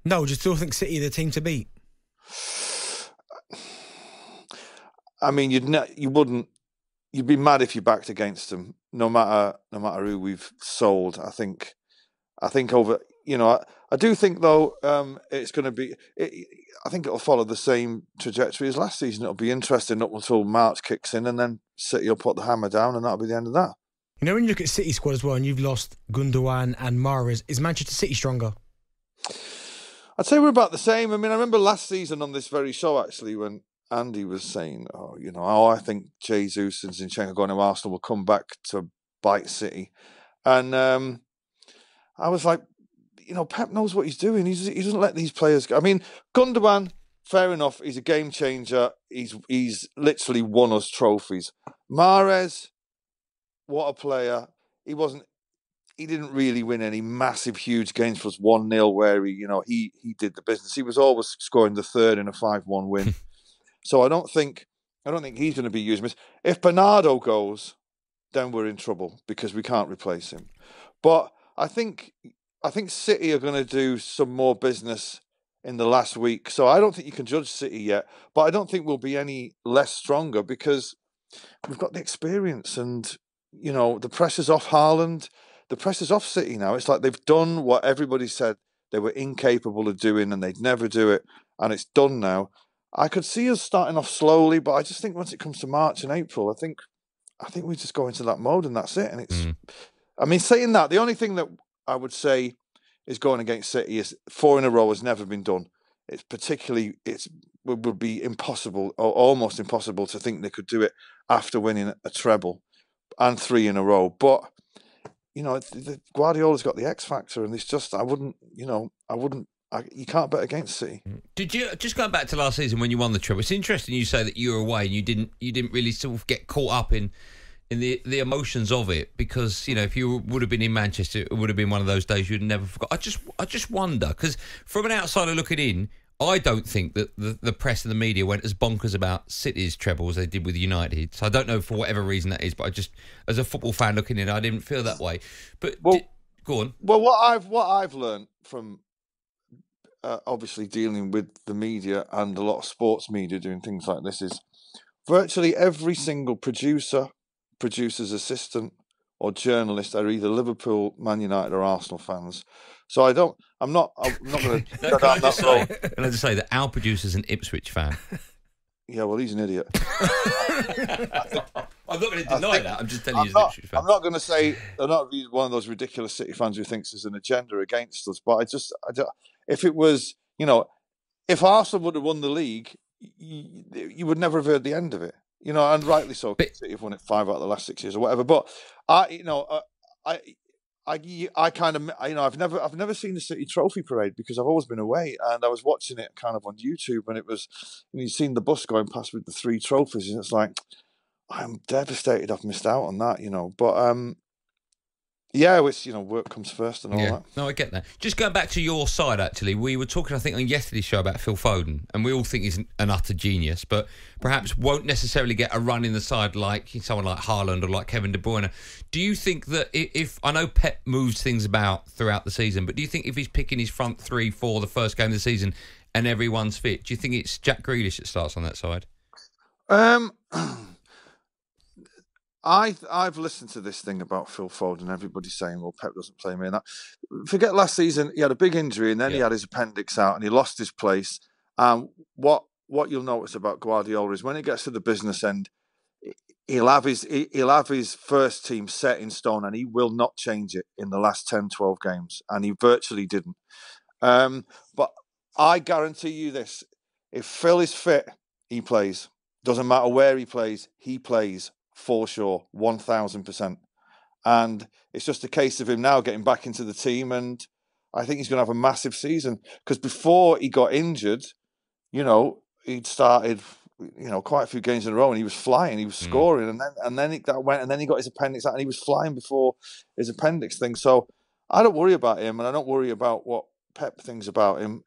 No, do you still think City are the team to beat? I mean, you'd be mad if you backed against them, no matter who we've sold. I think over, I do think though, it's going to be. I think it'll follow the same trajectory as last season. It'll be interesting up until March kicks in, and then City will put the hammer down, and that'll be the end of that. You know, when you look at City squad as well, and you've lost Gundogan and Mahrez, is Manchester City stronger? I'd say we're about the same. I mean, I remember last season on this very show, actually, when Andy was saying, I think Jesus and Zinchenko going to Arsenal will come back to bite City. And I was like, Pep knows what he's doing. He doesn't let these players go. I mean, Gundogan, fair enough, he's a game changer. He's literally won us trophies. Mahrez, what a player. He didn't really win any massive, huge games for us 1-0 where he did the business. He was always scoring the third in a 5-1 win. So I don't think he's going to be used. If Bernardo goes, then we're in trouble because we can't replace him. But I think City are going to do some more business in the last week. So I don't think you can judge City yet. But I don't think we'll be any less stronger because we've got the experience and, the pressure's off Haaland. The pressure's off City now. It's like they've done what everybody said they were incapable of doing and they'd never do it. And it's done now. I could see us starting off slowly, but I just think once it comes to March and April, I think we just go into that mode and that's it. And it's, I mean, saying that, the only thing that I would say is going against City is 4 in a row has never been done. It would be impossible or almost impossible to think they could do it after winning a treble and 3 in a row. But Guardiola's got the X factor, and it's just you can't bet against City. Did you, just going back to last season when you won the treble? It's interesting you say that you were away and you didn't really sort of get caught up in the emotions of it because if you would have been in Manchester, it would have been one of those days you'd never forgot. I just wonder because from an outsider looking in, I don't think that the press and the media went as bonkers about City's treble as they did with United. So I don't know for whatever reason that is, but I just, as a football fan looking in, I didn't feel that way. But go on. Well, what I've learned from obviously dealing with the media and a lot of sports media doing things like this is virtually every single producer, producer's assistant, or journalist are either Liverpool, Man United, or Arsenal fans. So I'm not going to go down that road. Can I just say that our producer's an Ipswich fan? Yeah, well, he's an idiot. I'm not going to deny that. I'm just telling you he's an Ipswich fan. I'm not going to say they're not one of those ridiculous City fans who thinks there's an agenda against us. But if it was, if Arsenal would have won the league, you would never have heard the end of it. And rightly so. City have won it 5 out of the last 6 years or whatever. But I've never seen the City trophy parade because I've always been away, and I was watching it kind of on YouTube, and it was, you've seen the bus going past with the 3 trophies, and it's like, I'm devastated I've missed out on that, But it's work comes first and all that. No, I get that. Just going back to your side, actually, we were talking, I think, on yesterday's show about Phil Foden, and we all think he's an utter genius, but perhaps won't necessarily get a run in the side like someone like Haaland or like Kevin De Bruyne. Do you think that if I know Pep moves things about throughout the season, but do you think if he's picking his front 3 for the first game of the season and everyone's fit, do you think it's Jack Grealish that starts on that side? I've listened to this thing about Phil Foden. Everybody's saying, well, Pep doesn't play me. And forget last season, he had a big injury and then he had his appendix out and he lost his place. What you'll notice about Guardiola is when it gets to the business end, he'll have his first team set in stone and he will not change it in the last 10, 12 games. And he virtually didn't. But I guarantee you this, if Phil is fit, he plays. Doesn't matter where he plays for sure, 1,000%. And it's just a case of him now getting back into the team, and I think he's going to have a massive season. Because before he got injured, he'd started, quite a few games in a row, and he was flying, he was scoring, and then he got his appendix out, and he was flying before his appendix thing. So I don't worry about him, and I don't worry about what Pep thinks about him.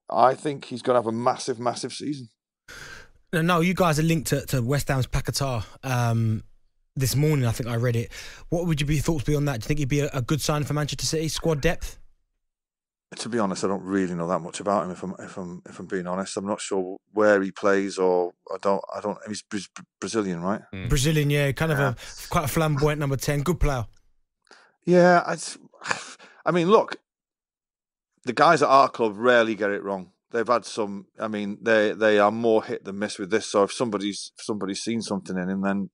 I think he's going to have a massive, massive season. No, you guys are linked to West Ham's Paquetá this morning. I think I read it. What would your thoughts be on that? Do you think he'd be a good sign for Manchester City? Squad depth? to be honest, I don't really know that much about him. If I'm being honest, I'm not sure where he plays, or I don't. He's Brazilian, right? Brazilian, yeah, kind of quite a flamboyant number 10, good player. Yeah, I mean, look, the guys at our club rarely get it wrong. They've had some. I mean, they are more hit than miss with this. So if somebody's seen something in him, then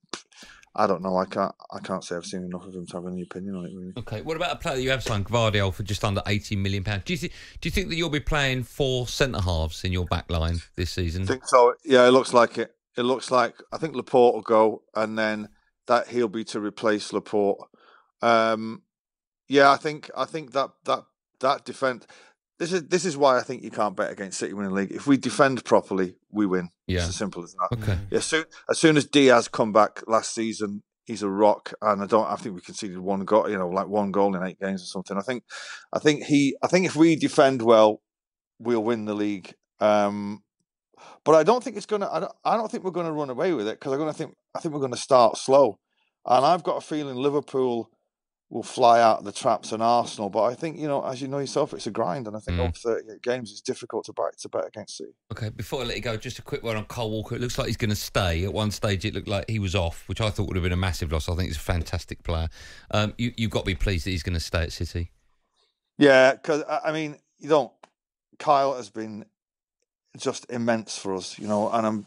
I don't know. I can't say I've seen enough of him to have any opinion on it, really. Okay, what about a player that you have signed, Gvardiol, for just under £80 million? Do you think that you'll be playing 4 centre halves in your back line this season? I think so. Yeah, it looks like it. It looks like, I think Laporte will go, and then that he'll be to replace Laporte. Yeah, I think that defence. This is why I think you can't bet against City winning the league. If we defend properly, we win. Yeah. It's as simple as that. Okay. Yeah, as soon as Diaz come back last season, he's a rock, and I think we conceded 1 goal, like 1 goal in 8 games or something. I think if we defend well, we'll win the league. But I don't think it's gonna. I don't think we're going to run away with it, because I think we're going to start slow, and I've got a feeling Liverpool will fly out of the traps and Arsenal. But I think, as you know yourself, it's a grind, and I think over 38 games, it's difficult to bet against City. Okay, before I let you go, just a quick one on Kyle Walker. It looks like he's going to stay. At one stage, it looked like he was off, which I thought would have been a massive loss. I think he's a fantastic player. You've got to be pleased that he's going to stay at City. Yeah, because, I mean, Kyle has been just immense for us, and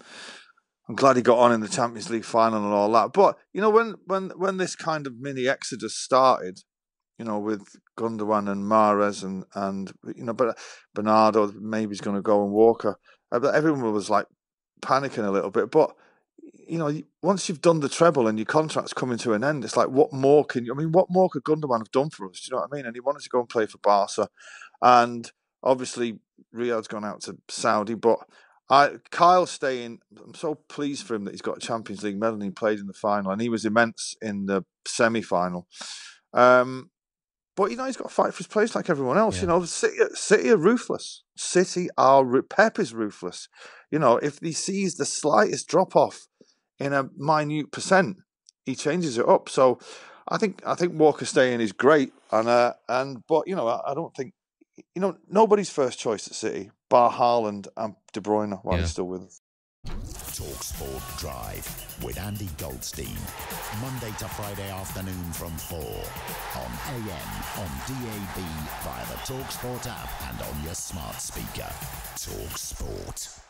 I'm glad he got on in the Champions League final and all that. But when this kind of mini exodus started, with Gundogan and Mahrez and but Bernardo maybe he's going to go, and Walker, everyone was like panicking a little bit. But once you've done the treble and your contract's coming to an end, it's like, what more could Gundogan have done for us? Do you know what I mean? And he wanted to go and play for Barca, and obviously Riyadh's gone out to Saudi, but Kyle staying, I'm so pleased for him that he's got a Champions League medal, and he played in the final, and he was immense in the semi-final. But he's got to fight for his place like everyone else. Yeah. City are ruthless. Pep is ruthless. If he sees the slightest drop off in a minute percent, he changes it up. So I think Walker staying is great, but I don't think nobody's first choice at City, bar Haaland and De Bruyne while he's still with us. talkSPORT Drive with Andy Goldstein. Monday to Friday afternoon from 4 on AM, on DAB, via the talkSPORT app and on your smart speaker. talkSPORT.